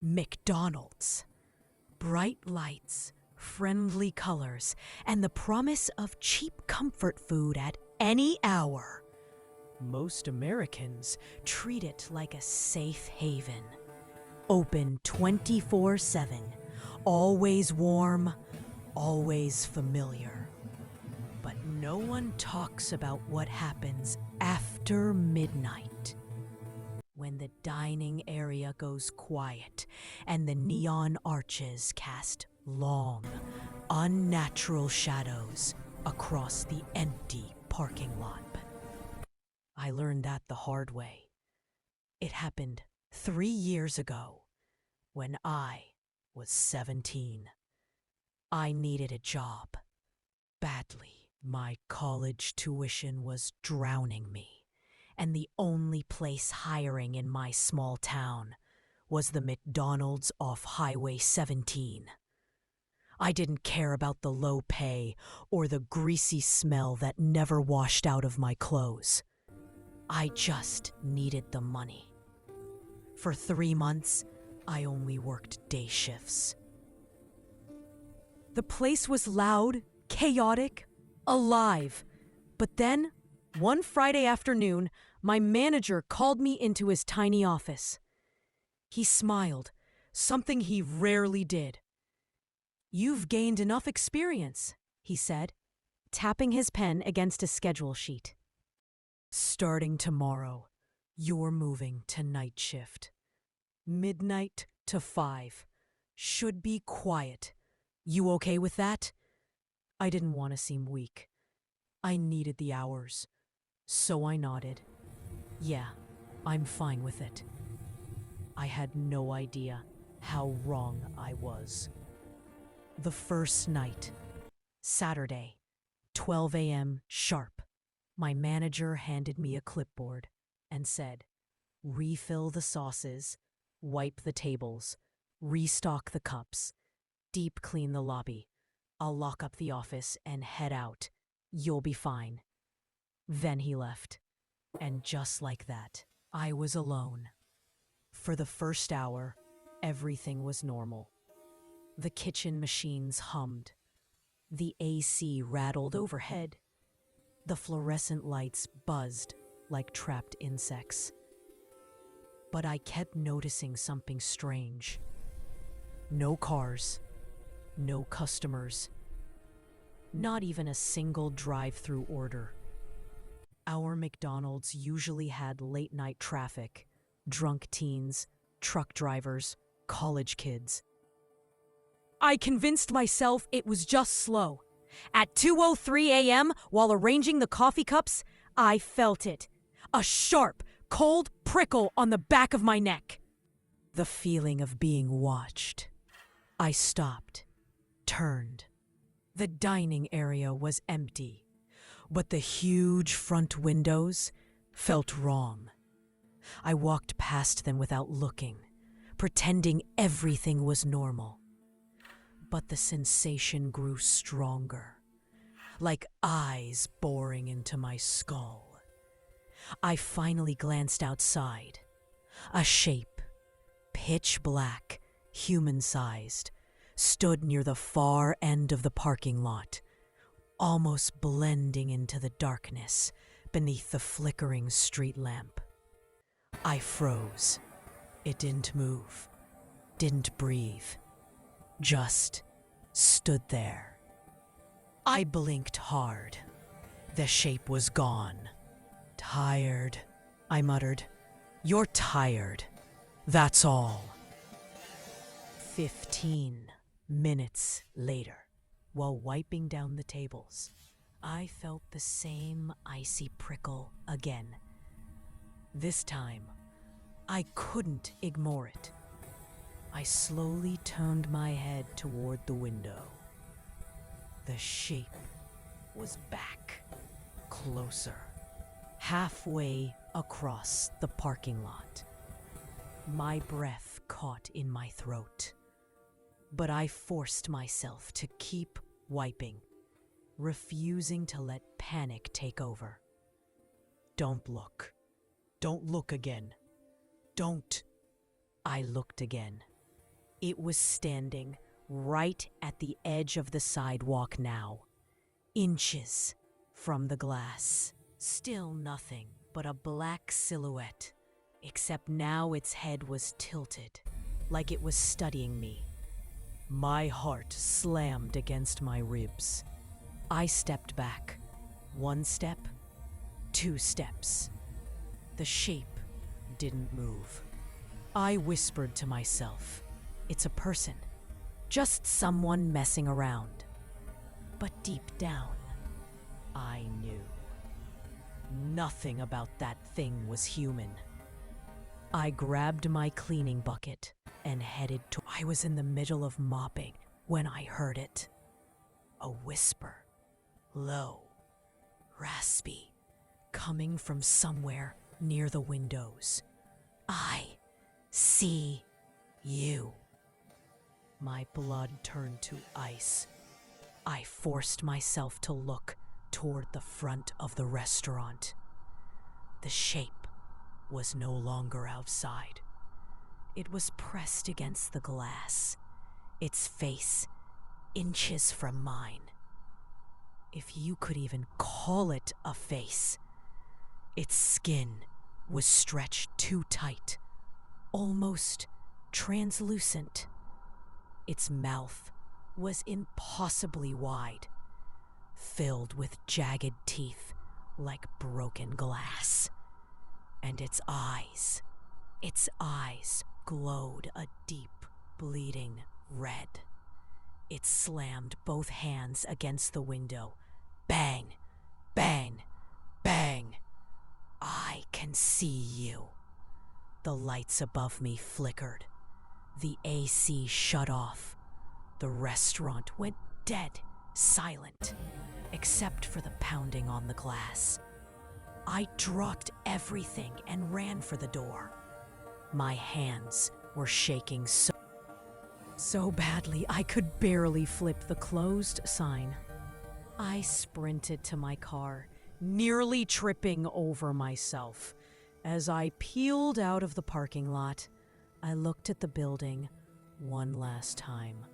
McDonald's. Bright lights, friendly colors, and the promise of cheap comfort food at any hour. Most Americans treat it like a safe haven. Open 24/7, always warm, always familiar. But no one talks about what happens after midnight. When the dining area goes quiet and the neon arches cast long, unnatural shadows across the empty parking lot. I learned that the hard way. It happened 3 years ago when I was 17. I needed a job badly. My college tuition was drowning me, and the only place hiring in my small town was the McDonald's off Highway 17. I didn't care about the low pay or the greasy smell that never washed out of my clothes. I just needed the money. For 3 months, I only worked day shifts. The place was loud, chaotic, alive. But then, one Friday afternoon, my manager called me into his tiny office. He smiled, something he rarely did. "You've gained enough experience," he said, tapping his pen against a schedule sheet. "Starting tomorrow, you're moving to night shift. Midnight to 5. Should be quiet. You okay with that?" I didn't want to seem weak. I needed the hours. So I nodded. "Yeah, I'm fine with it." I had no idea how wrong I was. The first night, Saturday, 12 a.m. sharp, my manager handed me a clipboard and said, "Refill the sauces, wipe the tables, restock the cups, deep clean the lobby. I'll lock up the office and head out. You'll be fine." Then he left. And just like that, I was alone. For the first hour, everything was normal. The kitchen machines hummed. The AC rattled overhead. The fluorescent lights buzzed like trapped insects. But I kept noticing something strange. No cars, no customers, not even a single drive-through order. Our McDonald's usually had late-night traffic, drunk teens, truck drivers, college kids. I convinced myself it was just slow. At 2:03 a.m., while arranging the coffee cups, I felt it. A sharp, cold prickle on the back of my neck. The feeling of being watched. I stopped, turned. The dining area was empty, but the huge front windows felt wrong. I walked past them without looking, pretending everything was normal. But the sensation grew stronger, like eyes boring into my skull. I finally glanced outside. A shape, pitch black, human-sized, stood near the far end of the parking lot, almost blending into the darkness beneath the flickering street lamp. I froze. It didn't move, didn't breathe, just stood there. I blinked hard. The shape was gone. "Tired," I muttered. "You're tired. That's all." 15 minutes later, while wiping down the tables, I felt the same icy prickle again. This time, I couldn't ignore it. I slowly turned my head toward the window. The shape was back, closer, halfway across the parking lot. My breath caught in my throat, but I forced myself to keep wiping, refusing to let panic take over. "Don't look. Don't look again. Don't." I looked again. It was standing right at the edge of the sidewalk now, inches from the glass. Still nothing but a black silhouette, except now its head was tilted, like it was studying me. My heart slammed against my ribs. I stepped back. 1 step, 2 steps. The shape didn't move. I whispered to myself, "It's a person, just someone messing around." But deep down, I knew. Nothing about that thing was human. I grabbed my cleaning bucket and headed to. I was in the middle of mopping when I heard it. A whisper, low, raspy, coming from somewhere near the windows. "I see you." My blood turned to ice. I forced myself to look toward the front of the restaurant. The shape was no longer outside. It was pressed against the glass, its face inches from mine. If you could even call it a face. Its skin was stretched too tight, almost translucent. Its mouth was impossibly wide, filled with jagged teeth like broken glass. And its eyes glowed a deep, bleeding red. It slammed both hands against the window. Bang, bang, bang. "I can see you." The lights above me flickered. The AC shut off. The restaurant went dead silent, except for the pounding on the glass. I dropped everything and ran for the door. My hands were shaking so badly I could barely flip the closed sign. I sprinted to my car, nearly tripping over myself. As I peeled out of the parking lot, I looked at the building one last time.